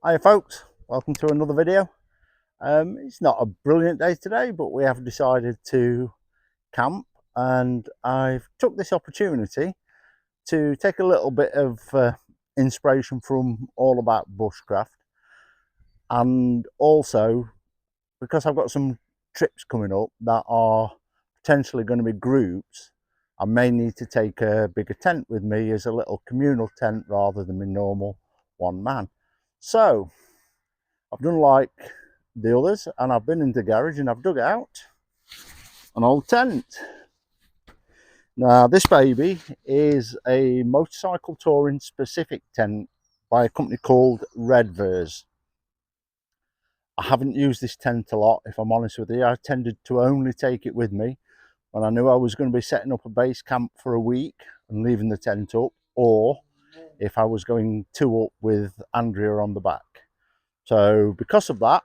Hi folks, welcome to another video. It's not a brilliant day today, but we have decided to camp, and I've took this opportunity to take a little bit of inspiration from All About Bushcraft, and also because I've got some trips coming up that are potentially going to be groups. I may need to take a bigger tent with me as a little communal tent rather than my normal one man. So I've done like the others, and I've been in the garage and I've dug out an old tent. Now this baby is a motorcycle touring specific tent by a company called Redvers. I haven't used this tent a lot, if I'm honest with you. I tended to only take it with me when I knew I was going to be setting up a base camp for a week and leaving the tent up, or if I was going two up with Andrea on the back. So because of that,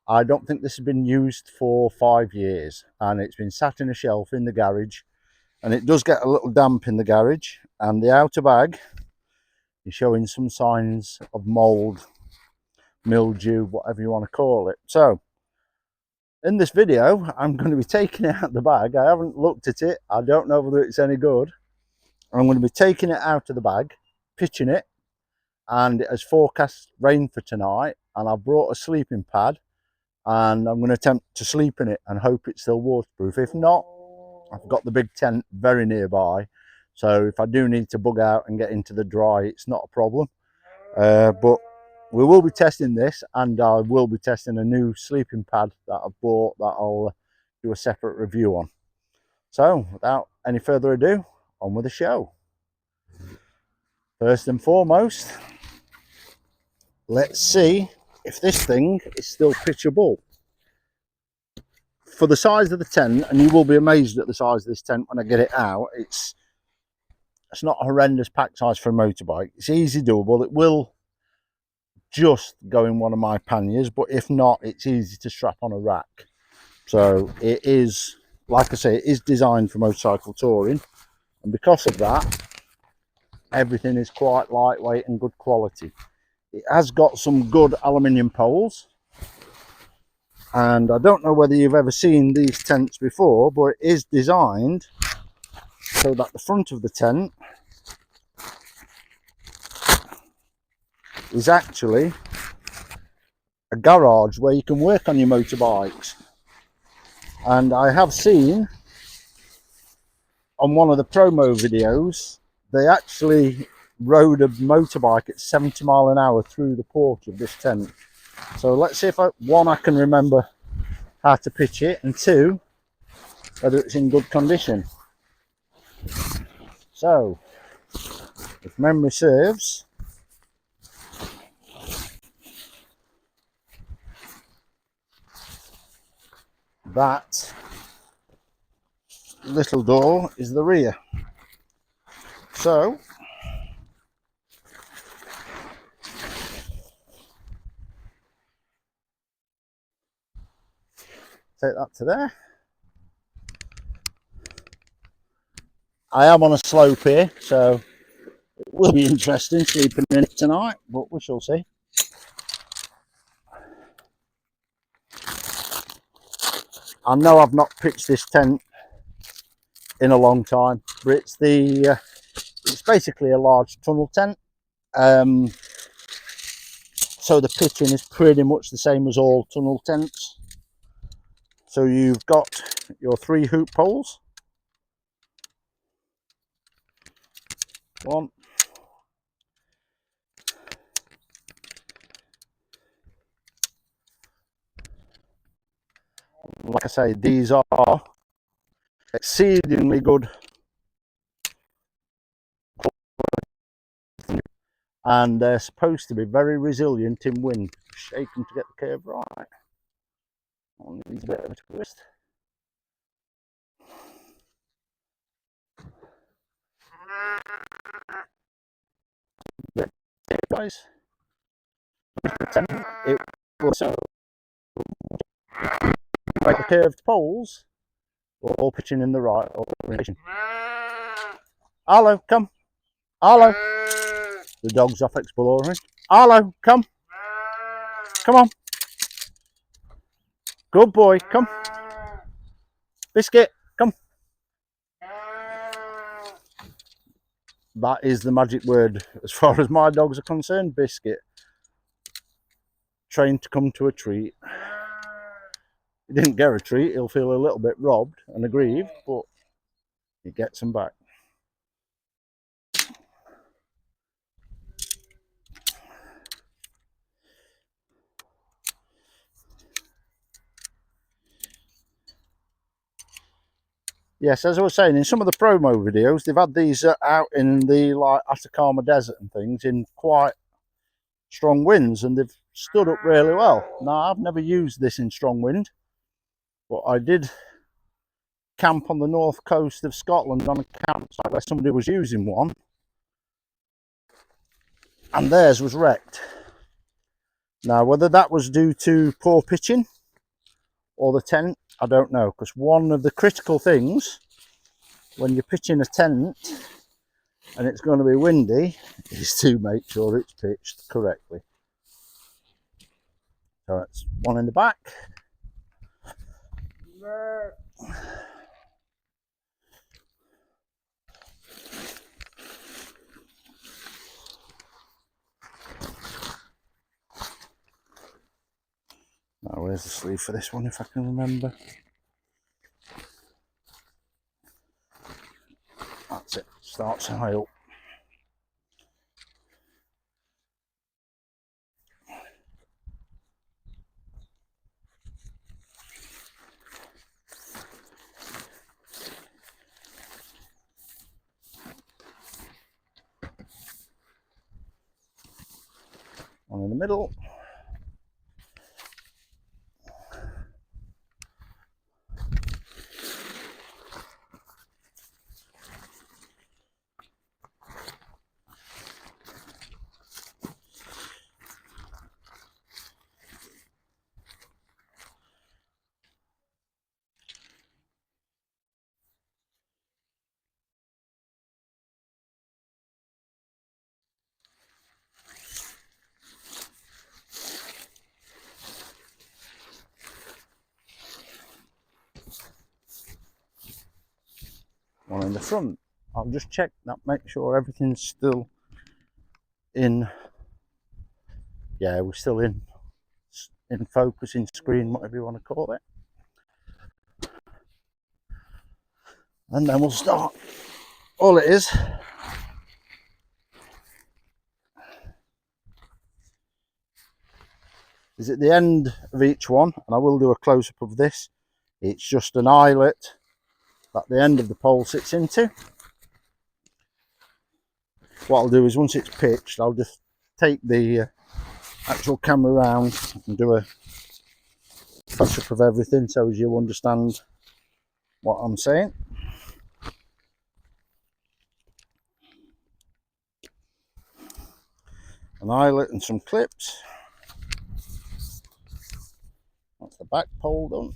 I don't think this has been used for 5 years, and it's been sat in a shelf in the garage, and it does get a little damp in the garage, and the outer bag is showing some signs of mold, mildew, whatever you want to call it. So in this video, I'm going to be taking it out of the bag. I haven't looked at it. I don't know whether it's any good. I'm going to be taking it out of the bag, pitching it, and it has forecast rain for tonight, and I've brought a sleeping pad, and I'm going to attempt to sleep in it and hope it's still waterproof. If not, I've got the big tent very nearby, so if I do need to bug out and get into the dry, it's not a problem. But we will be testing this, and I will be testing a new sleeping pad that I've bought that I'll do a separate review on. So without any further ado, on with the show. First and foremost, let's see if this thing is still pitchable. For the size of the tent, and you will be amazed at the size of this tent when I get it out, it's not a horrendous pack size for a motorbike. It's easy doable. It will just go in one of my panniers, but if not, it's easy to strap on a rack. So it is, like I say, it is designed for motorcycle touring, and because of that, everything is quite lightweight and good quality. It has got some good aluminium poles, and I don't know whether you've ever seen these tents before, but it is designed so that the front of the tent is actually a garage where you can work on your motorbikes. And I have seen on one of the promo videos, they actually rode a motorbike at 70 miles an hour through the porch of this tent. So let's see if I can remember how to pitch it, and two, whether it's in good condition. So if memory serves, that little door is the rear. So take that to there. I am on a slope here, so it will be interesting sleeping in it tonight, but we shall see. I know I've not pitched this tent in a long time, but it's basically a large tunnel tent. So the pitching is pretty much the same as all tunnel tents. So you've got your 3 hoop poles. One. Like I say, these are exceedingly good, and they're supposed to be very resilient in wind. Shake them to get the curve right. Only needs a bit of a twist. Guys, it will so like the curved poles, we're all pitching in the right orientation. Hello, come. Hello. The dog's off exploring. Arlo, come. Come on. Good boy, come. Biscuit, come. That is the magic word as far as my dogs are concerned. Biscuit. Trained to come to a treat. He didn't get a treat, he'll feel a little bit robbed and aggrieved, but he gets them back. Yes, as I was saying, in some of the promo videos, they've had these out in the like Atacama Desert and things in quite strong winds, and they've stood up really well. Now, I've never used this in strong wind, but I did camp on the north coast of Scotland on a campsite where somebody was using one, and theirs was wrecked. Now, whether that was due to poor pitching or the tent, I don't know, because one of the critical things when you're pitching a tent and it's going to be windy is to make sure it's pitched correctly. So that's one in the back. Now, where's the sleeve for this one, if I can remember? That's it, starts high up. One in the middle. One in the front. I'll just check that, make sure everything's still in. Yeah, we're still in focus, in screen, whatever you want to call it. And then we'll start. All it is at the end of each one, and I will do a close-up of this, it's just an eyelet that the end of the pole sits into. What I'll do is, once it's pitched, I'll just take the actual camera around and do a touch-up of everything so as you understand what I'm saying. An eyelet and some clips. That's the back pole done.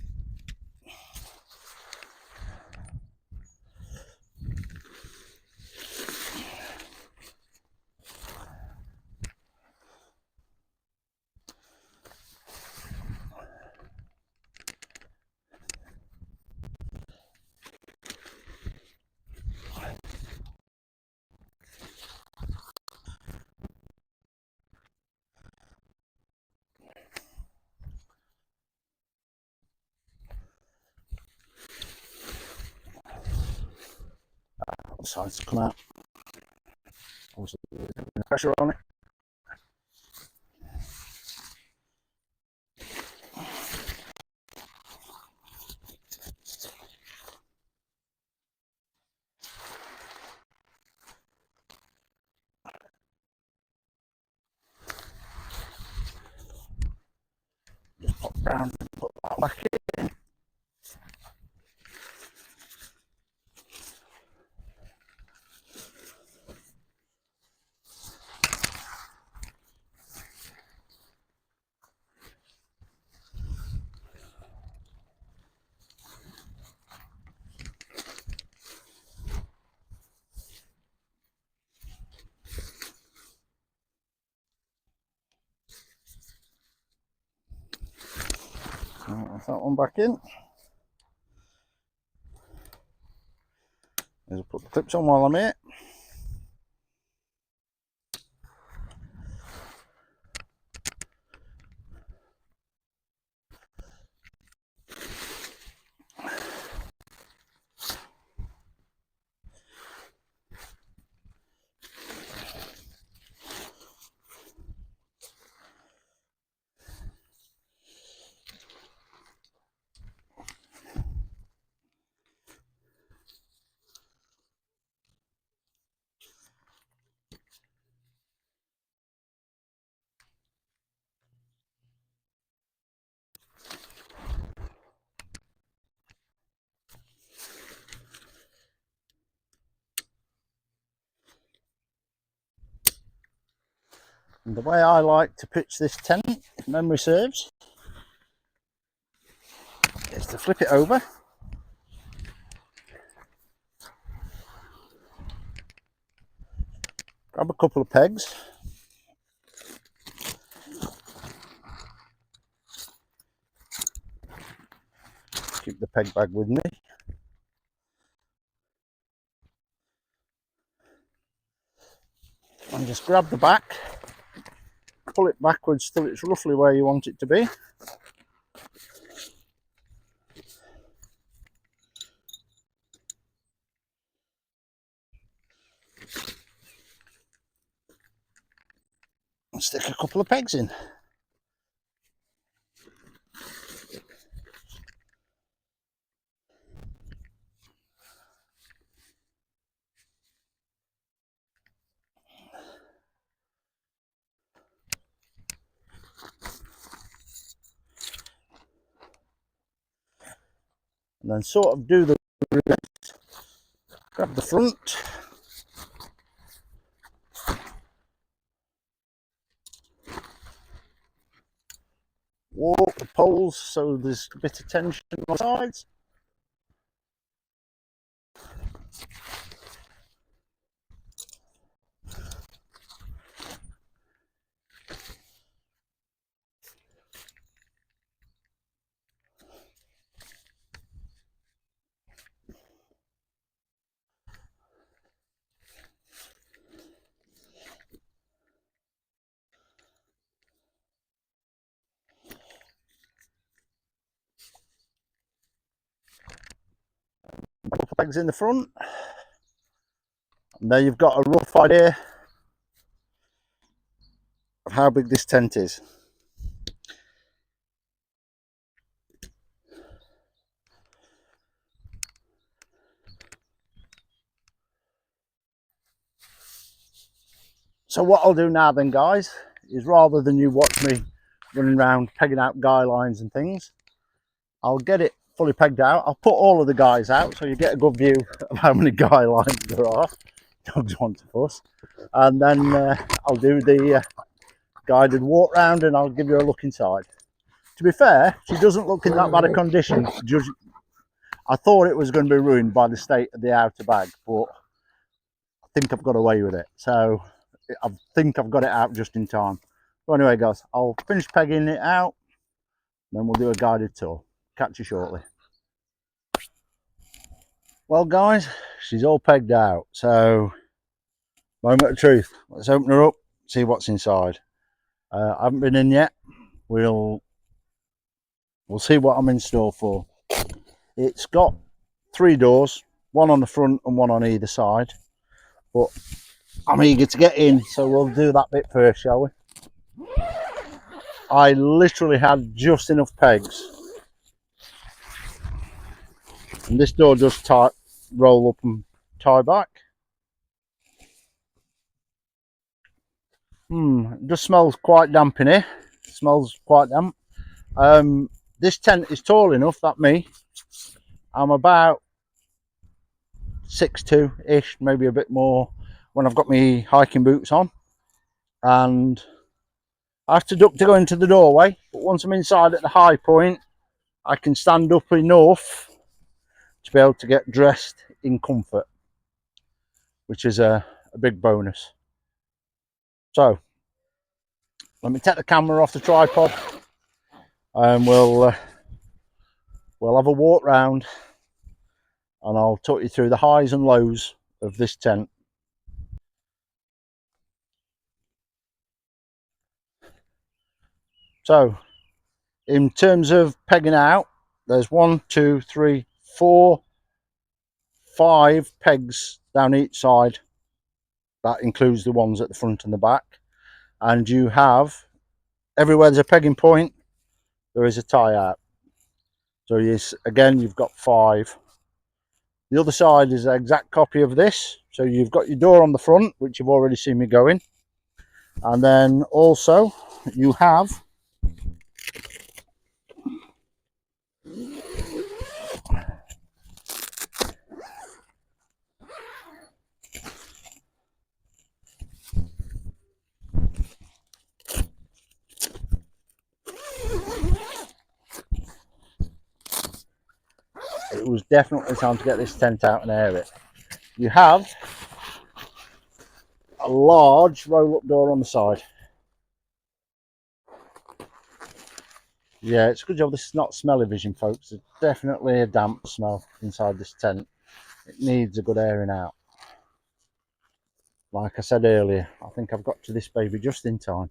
Sides to come out. Obviously, pressure on it. Just pop round and put that back in. That's that one back in. I'll put the clips on while I'm here. And the way I like to pitch this tent, if memory serves, is to flip it over. Grab a couple of pegs. Keep the peg bag with me. And just grab the back, pull it backwards till it's roughly where you want it to be. And stick a couple of pegs in. And then sort of do the reverse. Grab the front, walk the poles so there's a bit of tension on the sides. Couple of pegs in the front. And now you've got a rough idea of how big this tent is. So what I'll do now then, guys, is rather than you watch me running around pegging out guy lines and things, I'll get it fully pegged out. I'll put all of the guys out so you get a good view of how many guy lines there are. Dogs want to fuss. And then I'll do the guided walk round and I'll give you a look inside. To be fair, she doesn't look in that bad a condition. I thought it was going to be ruined by the state of the outer bag, but I think I've got away with it. So I think I've got it out just in time. But anyway, guys, I'll finish pegging it out, then we'll do a guided tour. Catch you shortly. Well, guys, she's all pegged out. So, moment of truth. Let's open her up, see what's inside. I haven't been in yet. We'll see what I'm in store for. It's got 3 doors, one on the front and one on either side. But I'm eager to get in, so we'll do that bit first, shall we? I literally had just enough pegs. And this door does roll up and tie back. It just smells quite damp in here. It smells quite damp. This tent is tall enough that me, I'm about 6'2"-ish, maybe a bit more when I've got my hiking boots on. And I have to duck to go into the doorway, but once I'm inside at the high point, I can stand up enough to be able to get dressed in comfort, which is a big bonus. So let me take the camera off the tripod and we'll we'll have a walk round and I'll talk you through the highs and lows of this tent. So in terms of pegging out, there's 1, 2, 3, 4, 5 pegs down each side. That includes the ones at the front and the back. And you have, everywhere there's a pegging point, there is a tie out. So yes, again, you've got 5. The other side is an exact copy of this. So you've got your door on the front, which you've already seen me going. And then also you have it was definitely time to get this tent out and air it. You have a large roll-up door on the side. Yeah, it's a good job this is not smelly vision, folks. There's definitely a damp smell inside this tent. It needs a good airing out. Like I said earlier, I think I've got to this baby just in time.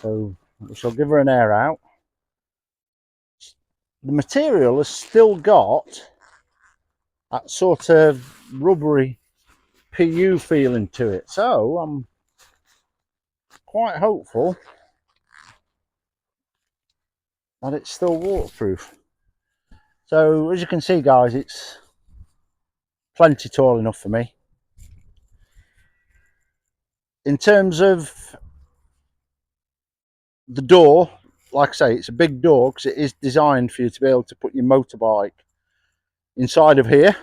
So we shall give her an air out. The material has still got that sort of rubbery PU feeling to it, so I'm quite hopeful that it's still waterproof. So as you can see, guys, it's plenty tall enough for me. In terms of the door, like I say, it's a big door because it is designed for you to be able to put your motorbike inside of here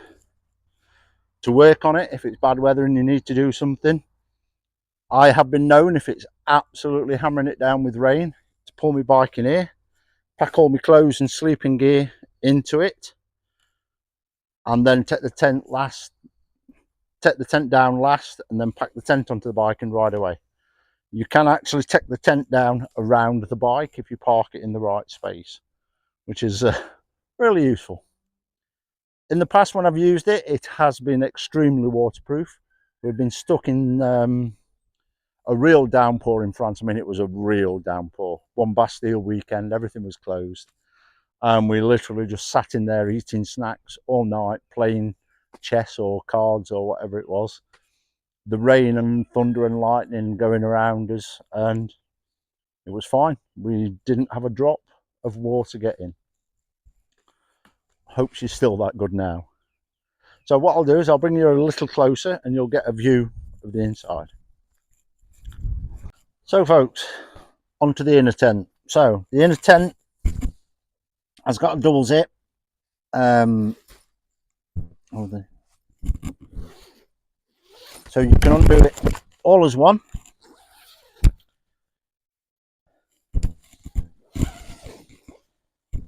to work on it if it's bad weather and you need to do something. I have been known, if it's absolutely hammering it down with rain, to pull my bike in here, pack all my clothes and sleeping gear into it, and then take the tent down last, and then pack the tent onto the bike and ride away. You can actually take the tent down around the bike if you park it in the right space, which is really useful. In the past, when I've used it, it has been extremely waterproof. We've been stuck in a real downpour in France. I mean, it was a real downpour. One Bastille weekend, everything was closed. And we literally just sat in there eating snacks all night, playing chess or cards or whatever it was. The rain and thunder and lightning going around us, and it was fine. We didn't have a drop of water get in. Hope she's still that good now. So what I'll do is I'll bring you a little closer and you'll get a view of the inside. So folks, onto the inner tent. So the inner tent has got a double zip. So you can undo it all as one.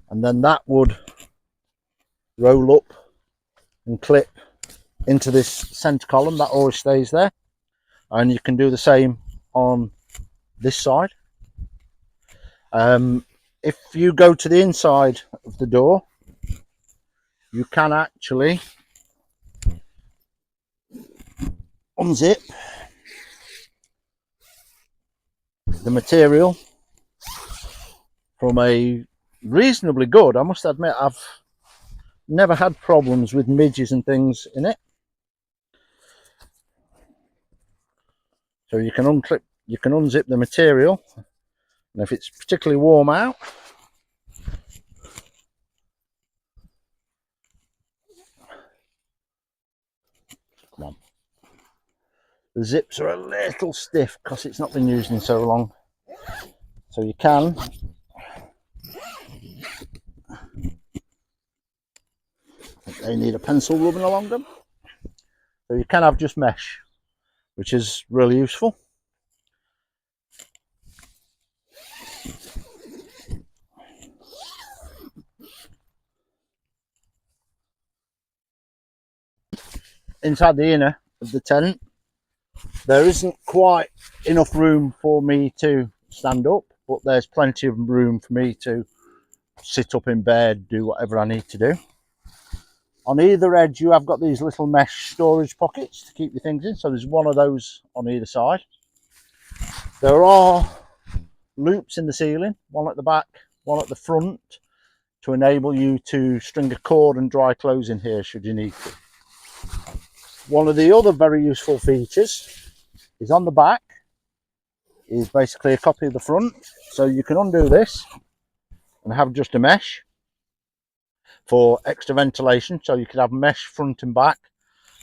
And then that would roll up and clip into this center column. That always stays there. And you can do the same on this side. If you go to the inside of the door, you can actually unzip the material from a reasonably good, I must admit, I've never had problems with midges and things in it. So you can unclip, you can unzip the material, and if it's particularly warm out, come on, the zips are a little stiff because it's not been used in so long, so you can they need a pencil rubbing along them, so you can have just mesh, which is really useful. Inside the inner of the tent, there isn't quite enough room for me to stand up, but there's plenty of room for me to sit up in bed, do whatever I need to do. On either edge you have got these little mesh storage pockets to keep your things in, so there's one of those on either side. There are loops in the ceiling, one at the back, one at the front, to enable you to string a cord and dry clothes in here should you need to. One of the other very useful features is on the back is basically a copy of the front, so you can undo this and have just a mesh for extra ventilation, so you could have mesh front and back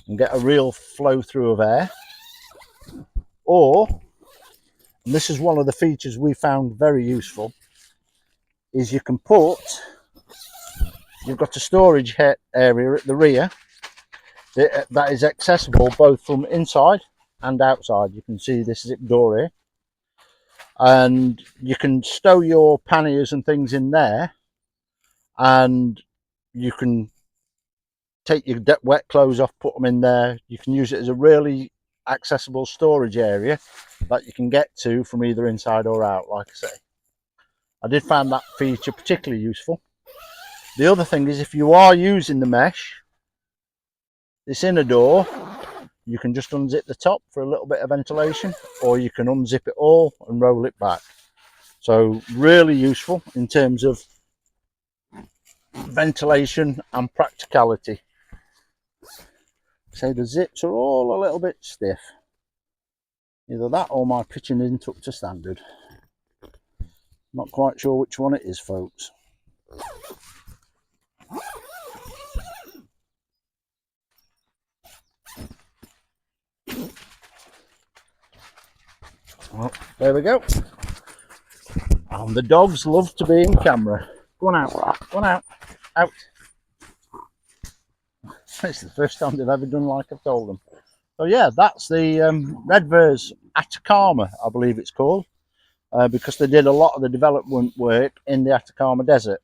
and get a real flow through of air. Or, and this is one of the features we found very useful, is you can put, you've got a storage area at the rear that is accessible both from inside and outside. You can see this zip door here, and you can stow your panniers and things in there, and you can take your wet clothes off, put them in there. You can use it as a really accessible storage area that you can get to from either inside or out. Like I say, I did find that feature particularly useful. The other thing is, if you are using the mesh, this inner door, you can just unzip the top for a little bit of ventilation, or you can unzip it all and roll it back. So really useful in terms of ventilation and practicality. So the zips are all a little bit stiff. Either that or my pitching isn't up to standard. Not quite sure which one it is, folks. Well, there we go. And the dogs love to be in camera. Go on out, go on out, out. It's the first time they've ever done like I've told them. So yeah, that's the Redvers Atacama, I believe it's called, because they did a lot of the development work in the Atacama Desert.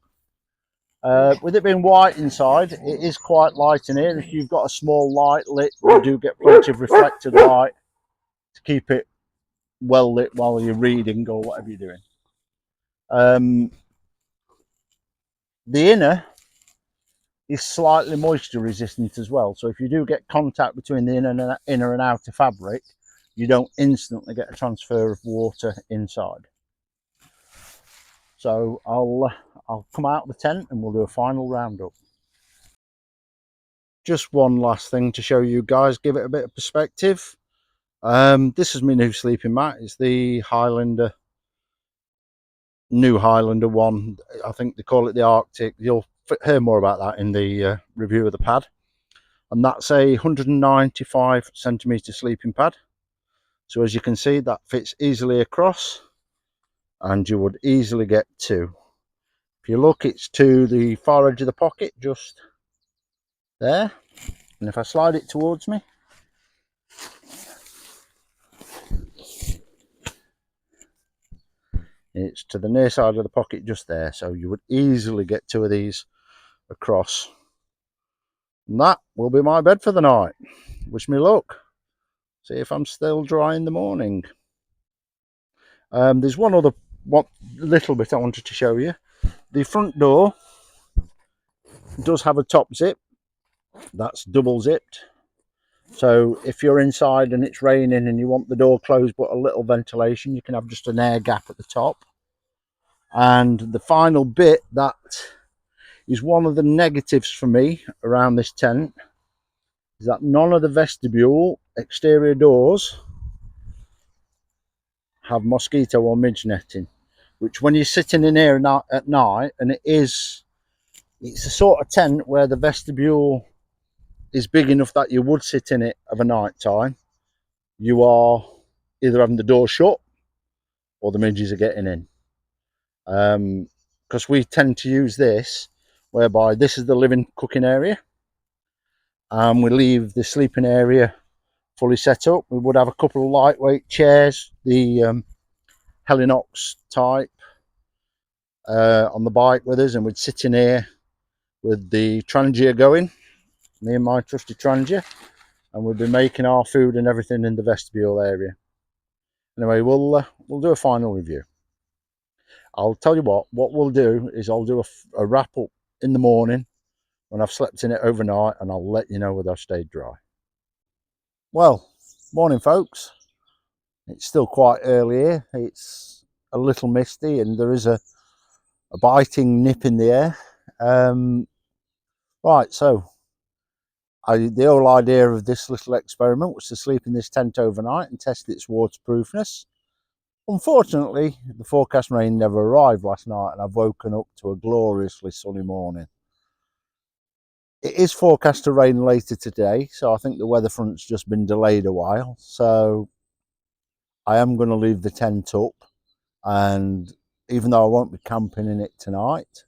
With it being white inside, it is quite light in here. If you've got a small light lit, you do get plenty of reflected light to keep it well lit while you're reading or whatever you're doing. The inner is slightly moisture resistant as well, so if you do get contact between the inner and outer fabric, you don't instantly get a transfer of water inside. So I'll come out of the tent and we'll do a final roundup. Just one last thing to show you guys, give it a bit of perspective. This is my new sleeping mat. It's the Highlander, new Highlander one. I think they call it the Arctic. You'll hear more about that in the review of the pad. And that's a 195 centimeter sleeping pad. So as you can see, that fits easily across, and you would easily get two. If you look, it's to the far edge of the pocket, just there. And if I slide it towards me, it's to the near side of the pocket just there. So you would easily get two of these across. And that will be my bed for the night. Wish me luck. See if I'm still dry in the morning. There's one little bit I wanted to show you. The front door does have a top zip. That's double zipped. So if you're inside and it's raining and you want the door closed but a little ventilation, you can have just an air gap at the top. And the final bit that is one of the negatives for me around this tent is that none of the vestibule exterior doors have mosquito or midge netting, which when you're sitting in here at night, and it's a sort of tent where the vestibule is big enough that you would sit in it of a night time, you are either having the door shut or the midges are getting in. Because we tend to use this whereby this is the living cooking area, and we leave the sleeping area fully set up. We would have a couple of lightweight chairs, the Helinox type, on the bike with us, and we'd sit in here with the Trangia going, me and my trusty Trangia, and we'd be making our food and everything in the vestibule area. Anyway, we'll do a final review. I'll tell you what we'll do is I'll do a wrap up in the morning when I've slept in it overnight, and I'll let you know whether I've stayed dry. Well, morning folks. It's still quite early here. It's a little misty and there is a biting nip in the air. Right, so the whole idea of this little experiment was to sleep in this tent overnight and test its waterproofness. Unfortunately, the forecast rain never arrived last night and I've woken up to a gloriously sunny morning. It is forecast to rain later today, so I think the weather front's just been delayed a while. So I am going to leave the tent up, and even though I won't be camping in it tonight,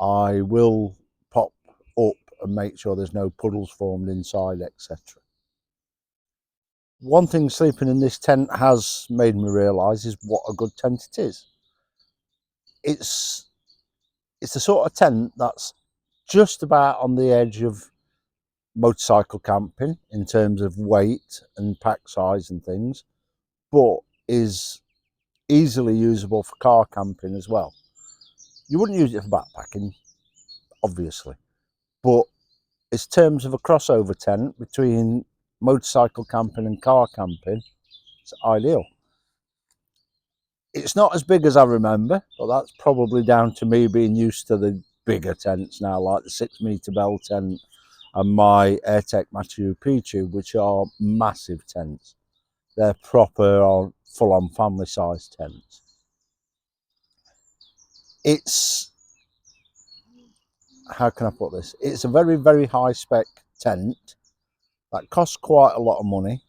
I will pop up and make sure there's no puddles formed inside, etc. One thing sleeping in this tent has made me realise is what a good tent it is. It's the sort of tent that's just about on the edge of motorcycle camping in terms of weight and pack size and things, but is easily usable for car camping as well. You wouldn't use it for backpacking, obviously, but in terms of a crossover tent between motorcycle camping and car camping, it's ideal. It's not as big as I remember, but that's probably down to me being used to the bigger tents now, like the 6 metre bell tent and my Airtech Machu Picchu, which are massive tents. They're proper or full-on family-sized tents. It's, how can I put this? It's a very, very high-spec tent that costs quite a lot of money,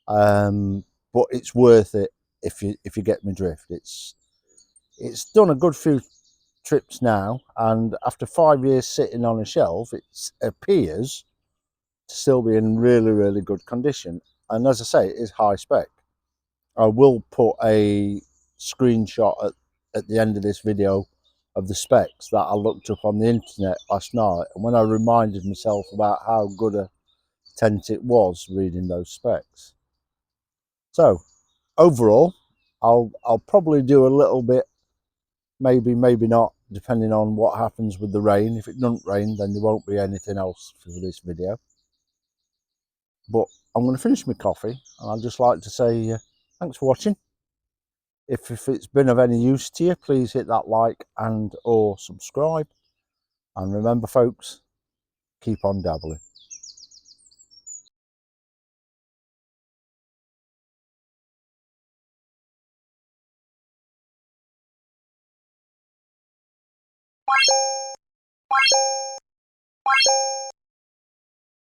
but it's worth it if you get my drift. It's done a good few trips now, and after 5 years sitting on a shelf, it appears to still be in really, really good condition. And as I say, it is high spec. I will put a screenshot at the end of this video of the specs that I looked up on the internet last night, and when I reminded myself about how good a tent it was reading those specs. So overall, I'll probably do a little bit, maybe not, depending on what happens with the rain. If it doesn't rain, then there won't be anything else for this video. But I'm going to finish my coffee, and I'd just like to say thanks for watching. If it's been of any use to you, please hit that like and or subscribe. And remember folks, keep on dabbling.